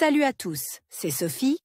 Salut à tous, c'est Sophie.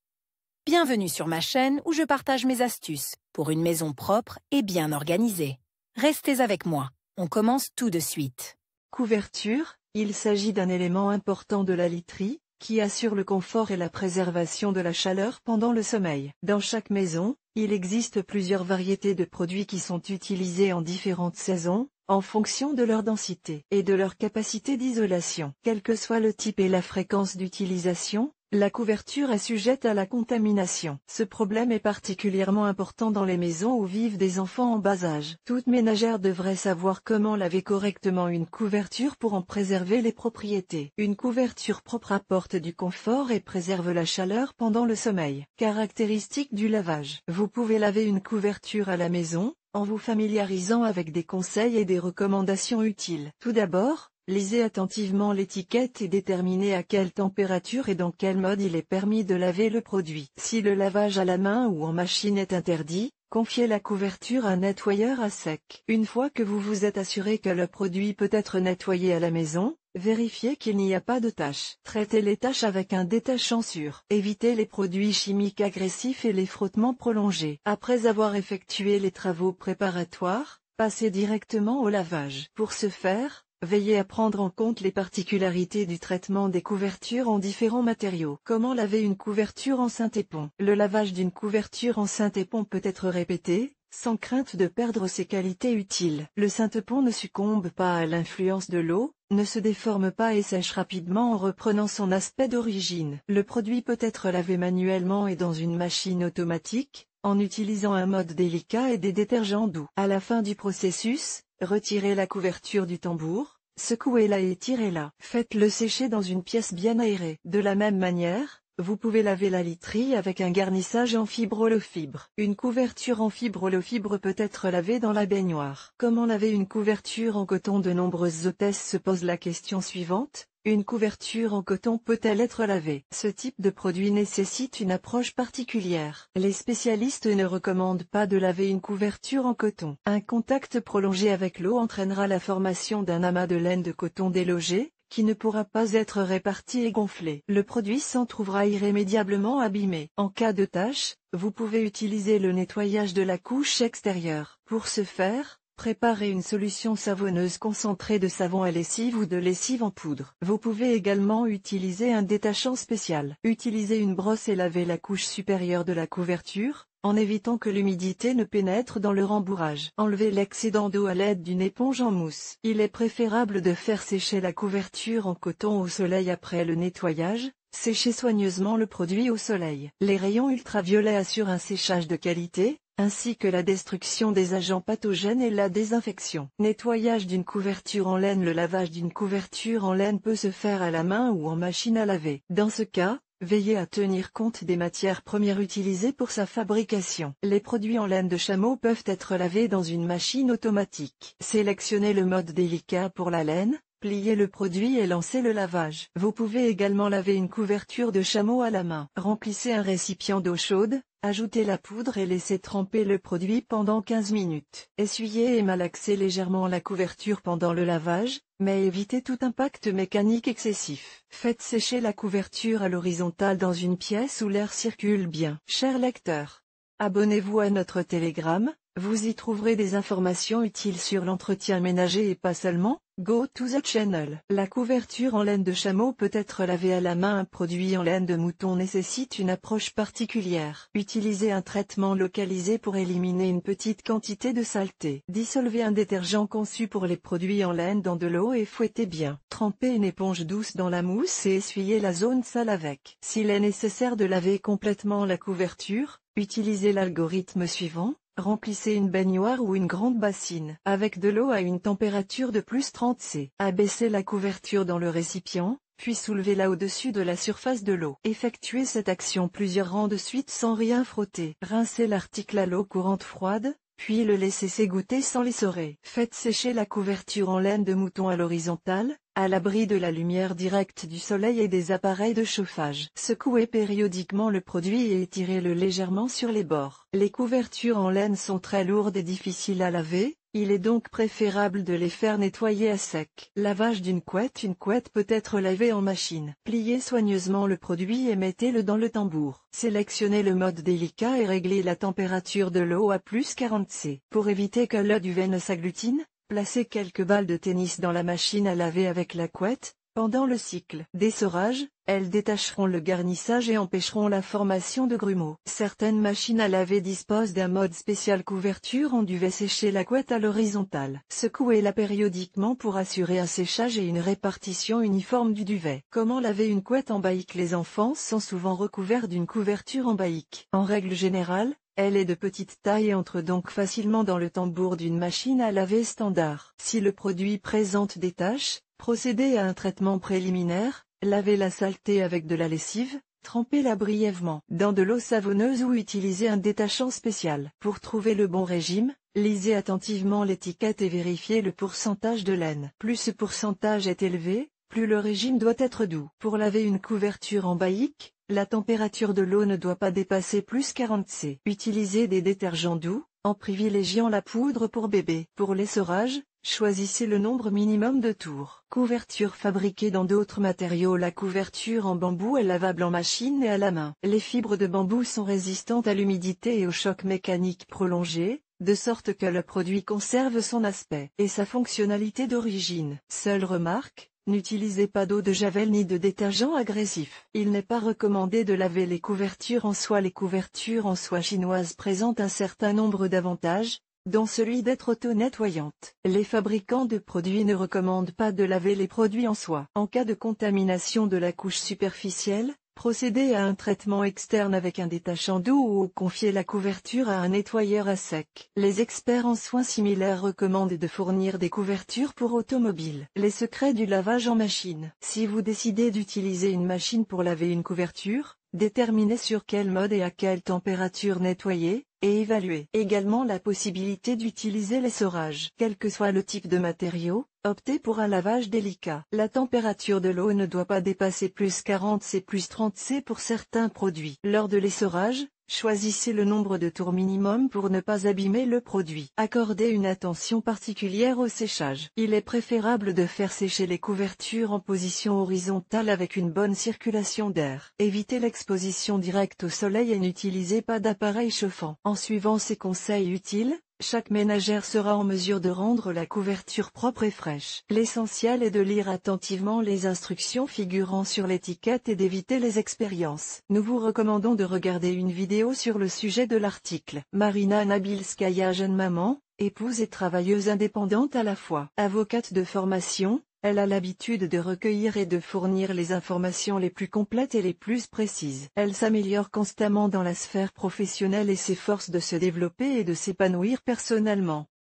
Bienvenue sur ma chaîne où je partage mes astuces pour une maison propre et bien organisée. Restez avec moi, on commence tout de suite. Couverture, il s'agit d'un élément important de la literie, qui assure le confort et la préservation de la chaleur pendant le sommeil. Dans chaque maison, il existe plusieurs variétés de produits qui sont utilisés en différentes saisons, en fonction de leur densité et de leur capacité d'isolation. Quel que soit le type et la fréquence d'utilisation, la couverture est sujette à la contamination. Ce problème est particulièrement important dans les maisons où vivent des enfants en bas âge. Toute ménagère devrait savoir comment laver correctement une couverture pour en préserver les propriétés. Une couverture propre apporte du confort et préserve la chaleur pendant le sommeil. Caractéristiques du lavage. Vous pouvez laver une couverture à la maison, en vous familiarisant avec des conseils et des recommandations utiles. Tout d'abord, lisez attentivement l'étiquette et déterminez à quelle température et dans quel mode il est permis de laver le produit. Si le lavage à la main ou en machine est interdit, confiez la couverture à un nettoyeur à sec. Une fois que vous vous êtes assuré que le produit peut être nettoyé à la maison, vérifiez qu'il n'y a pas de taches. Traitez les taches avec un détachant sûr. Évitez les produits chimiques agressifs et les frottements prolongés. Après avoir effectué les travaux préparatoires, passez directement au lavage. Pour ce faire, veillez à prendre en compte les particularités du traitement des couvertures en différents matériaux. Comment laver une couverture en synthépon? Le lavage d'une couverture en synthépon peut être répété, sans crainte de perdre ses qualités utiles. Le synthépon ne succombe pas à l'influence de l'eau, ne se déforme pas et sèche rapidement en reprenant son aspect d'origine. Le produit peut être lavé manuellement et dans une machine automatique, en utilisant un mode délicat et des détergents doux. À la fin du processus, retirez la couverture du tambour, secouez-la et tirez-la. Faites-le sécher dans une pièce bien aérée. De la même manière, vous pouvez laver la literie avec un garnissage en fibre holofibre. Une couverture en fibre holofibre peut être lavée dans la baignoire. Comment laver une couverture en coton? De nombreuses hôtesses se posent la question suivante. Une couverture en coton peut-elle être lavée? Ce type de produit nécessite une approche particulière. Les spécialistes ne recommandent pas de laver une couverture en coton. Un contact prolongé avec l'eau entraînera la formation d'un amas de laine de coton délogé, qui ne pourra pas être réparti et gonflé. Le produit s'en trouvera irrémédiablement abîmé. En cas de tache, vous pouvez utiliser le nettoyage de la couche extérieure. Pour ce faire, préparez une solution savonneuse concentrée de savon à lessive ou de lessive en poudre. Vous pouvez également utiliser un détachant spécial. Utilisez une brosse et lavez la couche supérieure de la couverture, en évitant que l'humidité ne pénètre dans le rembourrage. Enlevez l'excédent d'eau à l'aide d'une éponge en mousse. Il est préférable de faire sécher la couverture en coton au soleil après le nettoyage. Séchez soigneusement le produit au soleil. Les rayons ultraviolets assurent un séchage de qualité, ainsi que la destruction des agents pathogènes et la désinfection. Nettoyage d'une couverture en laine. Le lavage d'une couverture en laine peut se faire à la main ou en machine à laver. Dans ce cas, veillez à tenir compte des matières premières utilisées pour sa fabrication. Les produits en laine de chameau peuvent être lavés dans une machine automatique. Sélectionnez le mode délicat pour la laine, pliez le produit et lancez le lavage. Vous pouvez également laver une couverture de chameau à la main. Remplissez un récipient d'eau chaude, ajoutez la poudre et laissez tremper le produit pendant 15 minutes. Essuyez et malaxez légèrement la couverture pendant le lavage, mais évitez tout impact mécanique excessif. Faites sécher la couverture à l'horizontale dans une pièce où l'air circule bien. Chers lecteurs, abonnez-vous à notre Telegram, vous y trouverez des informations utiles sur l'entretien ménager et pas seulement. Go to the channel. La couverture en laine de chameau peut être lavée à la main. Un produit en laine de mouton nécessite une approche particulière. Utilisez un traitement localisé pour éliminer une petite quantité de saleté. Dissolvez un détergent conçu pour les produits en laine dans de l'eau et fouettez bien. Trempez une éponge douce dans la mousse et essuyez la zone sale avec. S'il est nécessaire de laver complètement la couverture, utilisez l'algorithme suivant. Remplissez une baignoire ou une grande bassine avec de l'eau à une température de plus 30 C. Abaissez la couverture dans le récipient, puis soulevez-la au-dessus de la surface de l'eau. Effectuez cette action plusieurs rangs de suite sans rien frotter. Rincez l'article à l'eau courante froide, puis le laissez s'égoutter sans l'essorer. Faites sécher la couverture en laine de mouton à l'horizontale, à l'abri de la lumière directe du soleil et des appareils de chauffage. Secouez périodiquement le produit et étirez-le légèrement sur les bords. Les couvertures en laine sont très lourdes et difficiles à laver, Il est donc préférable de les faire nettoyer à sec. Lavage d'une couette. Une couette peut être lavée en machine. Pliez soigneusement le produit et mettez-le dans le tambour. Sélectionnez le mode délicat et réglez la température de l'eau à plus 40 C. Pour éviter que l'eau duvet ne s'agglutine, placez quelques balles de tennis dans la machine à laver avec la couette. Pendant le cycle d'essorage, elles détacheront le garnissage et empêcheront la formation de grumeaux. Certaines machines à laver disposent d'un mode spécial couverture en duvet. Sécher la couette à l'horizontale. Secouez-la périodiquement pour assurer un séchage et une répartition uniforme du duvet. Comment laver une couette en baïque? Les enfants sont souvent recouverts d'une couverture en baïque. En règle générale, elle est de petite taille et entre donc facilement dans le tambour d'une machine à laver standard. Si le produit présente des taches, procédez à un traitement préliminaire, lavez la saleté avec de la lessive, trempez-la brièvement dans de l'eau savonneuse ou utilisez un détachant spécial. Pour trouver le bon régime, lisez attentivement l'étiquette et vérifiez le pourcentage de laine. Plus ce pourcentage est élevé, plus le régime doit être doux. Pour laver une couverture en baïque, la température de l'eau ne doit pas dépasser plus 40 C. Utilisez des détergents doux, en privilégiant la poudre pour bébé. Pour l'essorage, choisissez le nombre minimum de tours. Couverture fabriquée dans d'autres matériaux. La couverture en bambou est lavable en machine et à la main. Les fibres de bambou sont résistantes à l'humidité et au choc mécanique prolongé, de sorte que le produit conserve son aspect et sa fonctionnalité d'origine. Seule remarque, n'utilisez pas d'eau de javel ni de détergent agressif. Il n'est pas recommandé de laver les couvertures en soie. Les couvertures en soie chinoise présentent un certain nombre d'avantages, dont celui d'être auto-nettoyantes. Les fabricants de produits ne recommandent pas de laver les produits en soie. En cas de contamination de la couche superficielle, procédez à un traitement externe avec un détachant doux ou confiez la couverture à un nettoyeur à sec. Les experts en soins similaires recommandent de fournir des couvertures pour automobiles. Les secrets du lavage en machine. Si vous décidez d'utiliser une machine pour laver une couverture, déterminez sur quel mode et à quelle température nettoyer, et évaluez également la possibilité d'utiliser l'essorage. Quel que soit le type de matériau, optez pour un lavage délicat. La température de l'eau ne doit pas dépasser plus 40 C plus 30 C pour certains produits. Lors de l'essorage, choisissez le nombre de tours minimum pour ne pas abîmer le produit. Accordez une attention particulière au séchage. Il est préférable de faire sécher les couvertures en position horizontale avec une bonne circulation d'air. Évitez l'exposition directe au soleil et n'utilisez pas d'appareil chauffant. En suivant ces conseils utiles, chaque ménagère sera en mesure de rendre la couverture propre et fraîche. L'essentiel est de lire attentivement les instructions figurant sur l'étiquette et d'éviter les expériences. Nous vous recommandons de regarder une vidéo sur le sujet de l'article. Marina Nabilskaya, jeune maman, épouse et travailleuse indépendante à la fois. Avocate de formation, elle a l'habitude de recueillir et de fournir les informations les plus complètes et les plus précises. Elle s'améliore constamment dans la sphère professionnelle et s'efforce de se développer et de s'épanouir personnellement.